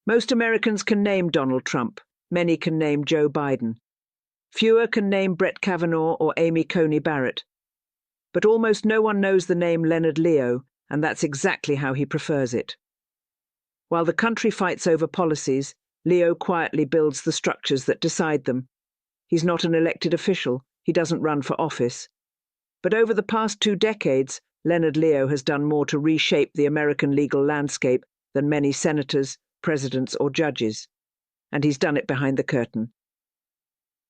Most Americans can name Donald Trump. Many can name Joe Biden. Fewer can name Brett Kavanaugh or Amy Coney Barrett. But almost no one knows the name Leonard Leo, and that's exactly how he prefers it. While the country fights over policies, Leo quietly builds the structures that decide them. He's not an elected official. He doesn't run for office. But over the past 2 decades, Leonard Leo has done more to reshape the American legal landscape than many senators, presidents, or judges. And he's done it behind the curtain.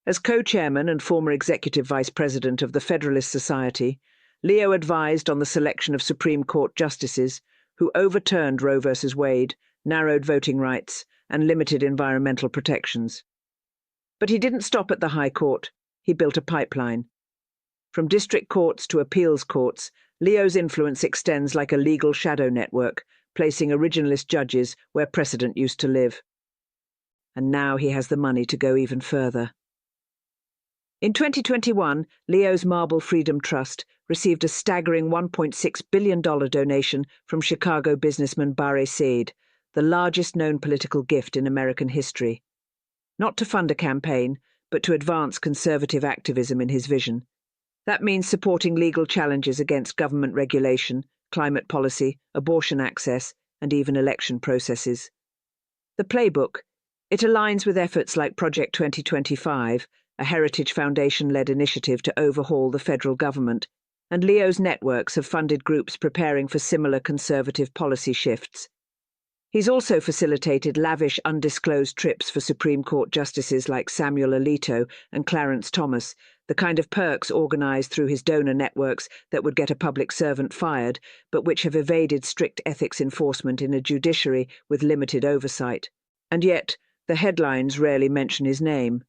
As co-chairman and former executive vice president of the Federalist Society, Leo advised on the selection of Supreme Court justices who overturned Roe v. Wade, narrowed voting rights, and limited environmental protections. But he didn't stop at the High Court. He built a pipeline. From district courts to appeals courts, Leo's influence extends like a legal shadow network, placing originalist judges where precedent used to live. And now he has the money to go even further. In 2021, Leo's Marble Freedom Trust received a staggering $1.6 billion donation from Chicago businessman Barry Seed, the largest known political gift in American history. Not to fund a campaign, but to advance conservative activism in his vision. That means supporting legal challenges against government regulation, climate policy, abortion access, and even election processes. The playbook, it aligns with efforts like Project 2025, a Heritage Foundation-led initiative to overhaul the federal government, and Leo's networks have funded groups preparing for similar conservative policy shifts. He's also facilitated lavish undisclosed trips for Supreme Court justices like Samuel Alito and Clarence Thomas, the kind of perks organized through his donor networks that would get a public servant fired, but which have evaded strict ethics enforcement in a judiciary with limited oversight. And yet, the headlines rarely mention his name.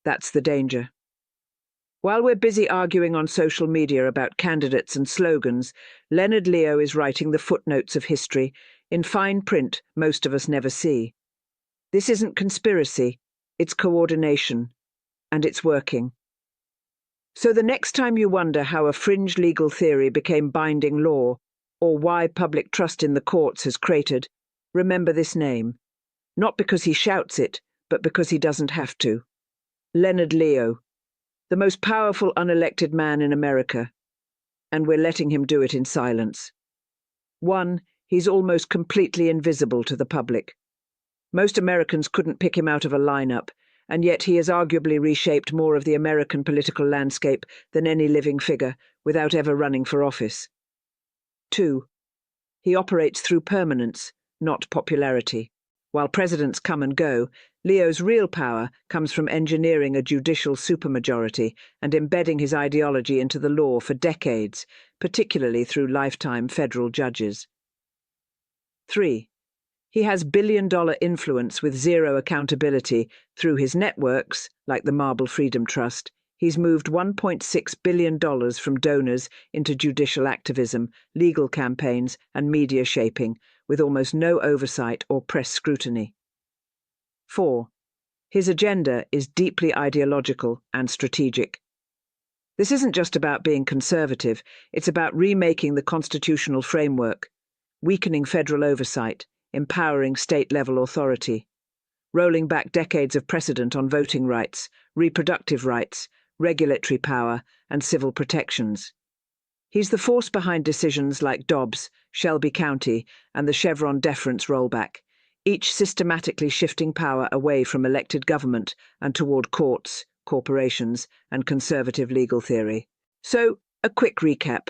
That's the danger. While we're busy arguing on social media about candidates and slogans, Leonard Leo is writing the footnotes of history, in fine print most of us never see. This isn't conspiracy, it's coordination, and it's working. So the next time you wonder how a fringe legal theory became binding law, or why public trust in the courts has cratered, remember this name. Not because he shouts it, but because he doesn't have to. Leonard Leo, the most powerful unelected man in America, and we're letting him do it in silence. 1, he's almost completely invisible to the public. Most Americans couldn't pick him out of a lineup, and yet he has arguably reshaped more of the American political landscape than any living figure without ever running for office. 2, he operates through permanence, not popularity. While presidents come and go, Leo's real power comes from engineering a judicial supermajority and embedding his ideology into the law for decades, particularly through lifetime federal judges. 3, he has billion-dollar influence with zero accountability. Through his networks, like the Marble Freedom Trust, he's moved $1.6 billion from donors into judicial activism, legal campaigns, and media shaping, with almost no oversight or press scrutiny. 4, his agenda is deeply ideological and strategic. This isn't just about being conservative, it's about remaking the constitutional framework, weakening federal oversight, empowering state-level authority, rolling back decades of precedent on voting rights, reproductive rights, regulatory power, and civil protections. He's the force behind decisions like Dobbs, Shelby County, and the Chevron deference rollback, each systematically shifting power away from elected government and toward courts, corporations, and conservative legal theory. So, a quick recap.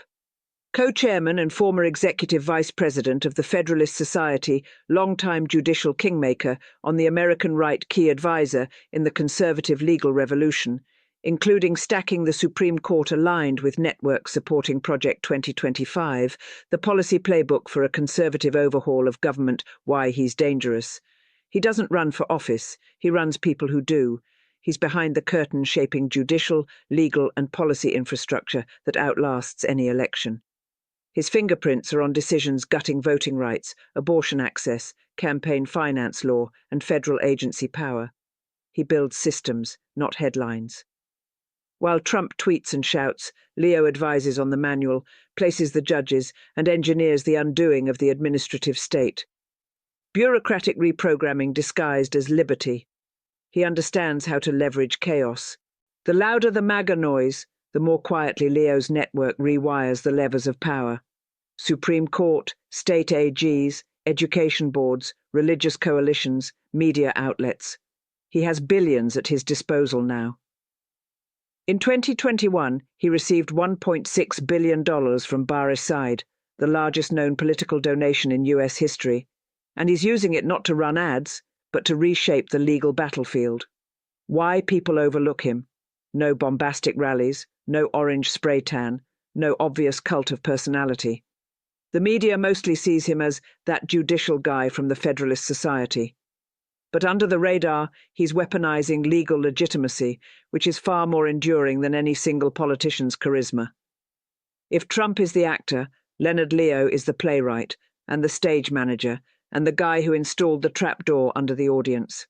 Co-chairman and former executive vice president of the Federalist Society, longtime judicial kingmaker, on the American right key advisor in the conservative legal revolution, including stacking the Supreme Court aligned with networks supporting Project 2025, the policy playbook for a conservative overhaul of government, why he's dangerous. He doesn't run for office, he runs people who do. He's behind the curtain shaping judicial, legal, and policy infrastructure that outlasts any election. His fingerprints are on decisions gutting voting rights, abortion access, campaign finance law, and federal agency power. He builds systems, not headlines. While Trump tweets and shouts, Leo advises on the manual, places the judges, and engineers the undoing of the administrative state. Bureaucratic reprogramming disguised as liberty. He understands how to leverage chaos. The louder the MAGA noise, the more quietly Leo's network rewires the levers of power. Supreme Court, state AGs, education boards, religious coalitions, media outlets. He has billions at his disposal now. In 2021, he received $1.6 billion from Barr's side, the largest known political donation in US history, and he's using it not to run ads, but to reshape the legal battlefield. Why people overlook him? No bombastic rallies, no orange spray tan, no obvious cult of personality. The media mostly sees him as that judicial guy from the Federalist Society. But under the radar, he's weaponizing legal legitimacy, which is far more enduring than any single politician's charisma. If Trump is the actor, Leonard Leo is the playwright, and the stage manager, and the guy who installed the trapdoor under the audience.